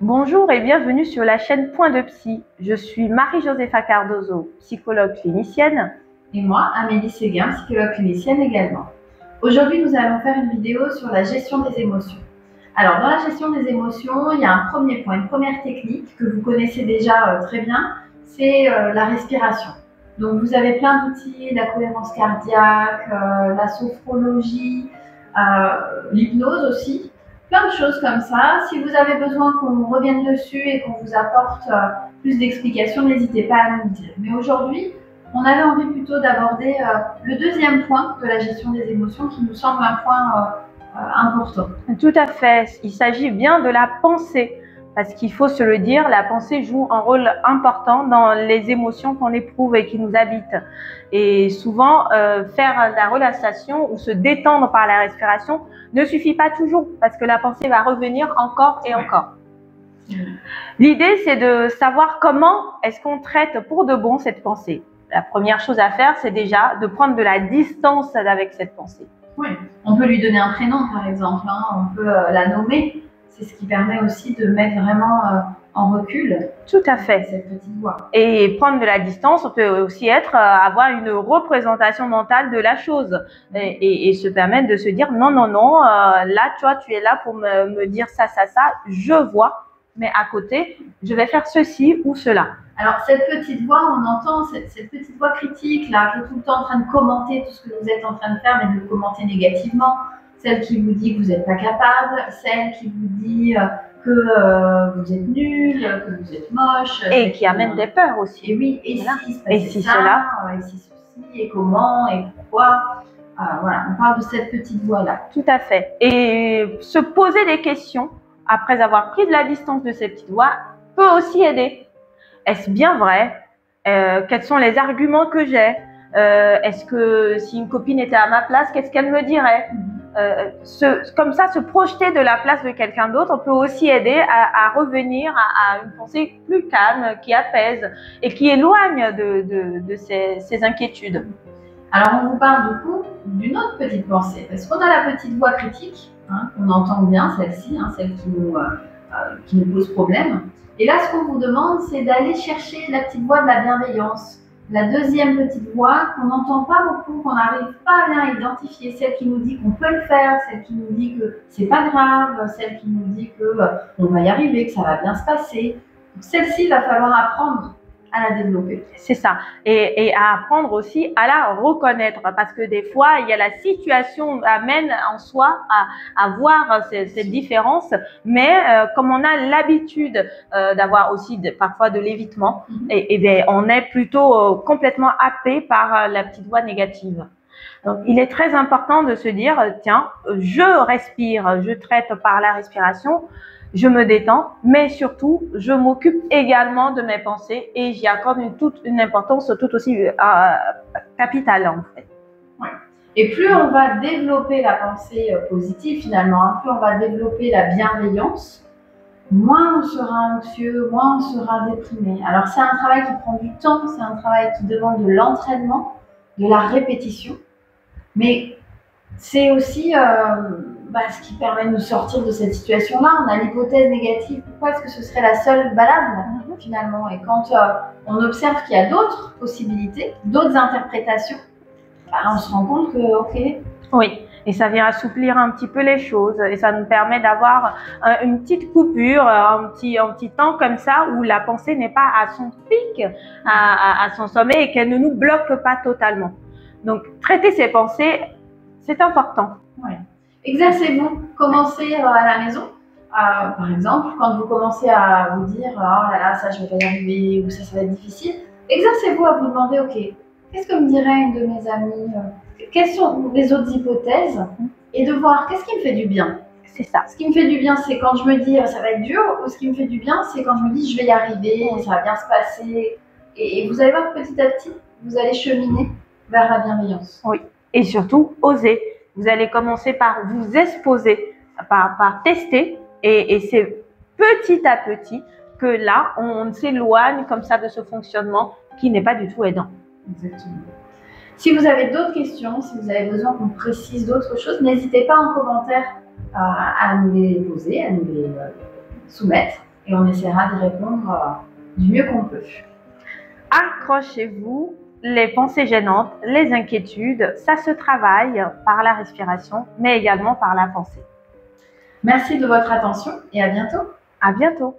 Bonjour et bienvenue sur la chaîne Point de Psy. Je suis Marie-Josépha Cardozo, psychologue clinicienne. Et moi, Amélie Séguin, psychologue clinicienne également. Aujourd'hui, nous allons faire une vidéo sur la gestion des émotions. Alors, dans la gestion des émotions, il y a un premier point, une première technique que vous connaissez déjà très bien, c'est la respiration. Donc, vous avez plein d'outils, la cohérence cardiaque, la sophrologie, l'hypnose aussi, plein de choses comme ça. Si vous avez besoin qu'on revienne dessus et qu'on vous apporte plus d'explications, n'hésitez pas à nous le dire. Mais aujourd'hui, on avait envie plutôt d'aborder le deuxième point de la gestion des émotions qui nous semble un point important. Tout à fait, il s'agit bien de la pensée. Parce qu'il faut se le dire, la pensée joue un rôle important dans les émotions qu'on éprouve et qui nous habitent. Et souvent, faire la relaxation ou se détendre par la respiration ne suffit pas toujours parce que la pensée va revenir encore et encore. L'idée, c'est de savoir comment est-ce qu'on traite pour de bon cette pensée. La première chose à faire, c'est déjà de prendre de la distance avec cette pensée. Oui, on peut lui donner un prénom par exemple, on peut la nommer. C'est ce qui permet aussi de mettre vraiment en recul. Tout à fait. Cette petite voix. Et prendre de la distance, on peut aussi avoir une représentation mentale de la chose et se permettre de se dire non, là, toi, tu es là pour me dire ça, je vois, mais à côté, je vais faire ceci ou cela. Alors, cette petite voix, on entend cette petite voix critique, là, qui est tout le temps en train de commenter tout ce que vous êtes en train de faire, mais de le commenter négativement. Celle qui vous dit que vous n'êtes pas capable, celle qui vous dit que vous êtes nul, que vous êtes moche. Et qui amène des peurs aussi. Et oui, et voilà. si cela, et si ceci, et comment, et pourquoi. Voilà, on parle de cette petite voix-là. Tout à fait. Et se poser des questions, après avoir pris de la distance de cette petite voix, peut aussi aider. Est-ce bien vrai? Quels sont les arguments que j'ai? Est-ce que si une copine était à ma place, qu'est-ce qu'elle me dirait? Comme ça, se projeter de la place de quelqu'un d'autre peut aussi aider à revenir à une pensée plus calme, qui apaise et qui éloigne de ces inquiétudes. Alors, on vous parle du coup d'une autre petite pensée, parce qu'on a la petite voix critique, qu'on entend bien, celle-ci, celle qui nous pose problème. Et là, ce qu'on vous demande, c'est d'aller chercher la petite voix de la bienveillance. La deuxième petite voix qu'on n'entend pas beaucoup, qu'on n'arrive pas bien à identifier, celle qui nous dit qu'on peut le faire, celle qui nous dit que c'est pas grave, celle qui nous dit que on va y arriver, que ça va bien se passer. Celle-ci, il va falloir apprendre à la développer. C'est ça. Et à apprendre aussi à la reconnaître, parce que des fois, il y a la situation amène en soi à voir cette différence, mais comme on a l'habitude d'avoir aussi parfois de l'évitement, et bien, on est plutôt complètement happé par la petite voix négative. Donc, il est très important de se dire, tiens, je respire, je traite par la respiration, je me détends, mais surtout, je m'occupe également de mes pensées et j'y accorde une importance tout aussi capitale en fait. Ouais. Et plus on va développer la pensée positive finalement, plus on va développer la bienveillance, moins on sera anxieux, moins on sera déprimé. Alors c'est un travail qui prend du temps, c'est un travail qui demande de l'entraînement, de la répétition, mais c'est aussi ce qui permet de nous sortir de cette situation-là. On a l'hypothèse négative. Pourquoi est-ce que ce serait la seule valable finalement? Et quand on observe qu'il y a d'autres possibilités, d'autres interprétations, on se rend compte que, ok. Oui, et ça vient assouplir un petit peu les choses et ça nous permet d'avoir une petite coupure, un petit temps comme ça où la pensée n'est pas à son pic, à son sommet et qu'elle ne nous bloque pas totalement. Donc, traiter ces pensées, c'est important. Ouais. Exercez-vous, commencez à la maison. Par exemple, quand vous commencez à vous dire « Oh là là, ça je vais pas y arriver » ou « ça va être difficile », exercez-vous à vous demander « Ok, qu'est-ce que me dirait une de mes amies quelles sont les autres hypothèses ?» et de voir qu'est-ce qui me fait du bien. C'est ça. Ce qui me fait du bien, c'est quand je me dis « ça va être dur » ou ce qui me fait du bien, c'est quand je me dis « je vais y arriver, ça va bien se passer ». Et vous allez voir petit à petit, vous allez cheminer vers la bienveillance. Oui, et surtout, oser. Vous allez commencer par vous exposer, par tester, et c'est petit à petit que là, on s'éloigne comme ça de ce fonctionnement qui n'est pas du tout aidant. Exactement. Si vous avez d'autres questions, si vous avez besoin qu'on précise d'autres choses, n'hésitez pas en commentaire à nous les poser, à nous les soumettre. et on essaiera d'y répondre du mieux qu'on peut. Accrochez-vous, les pensées gênantes, les inquiétudes, ça se travaille par la respiration, mais également par la pensée. Merci de votre attention et à bientôt. À bientôt.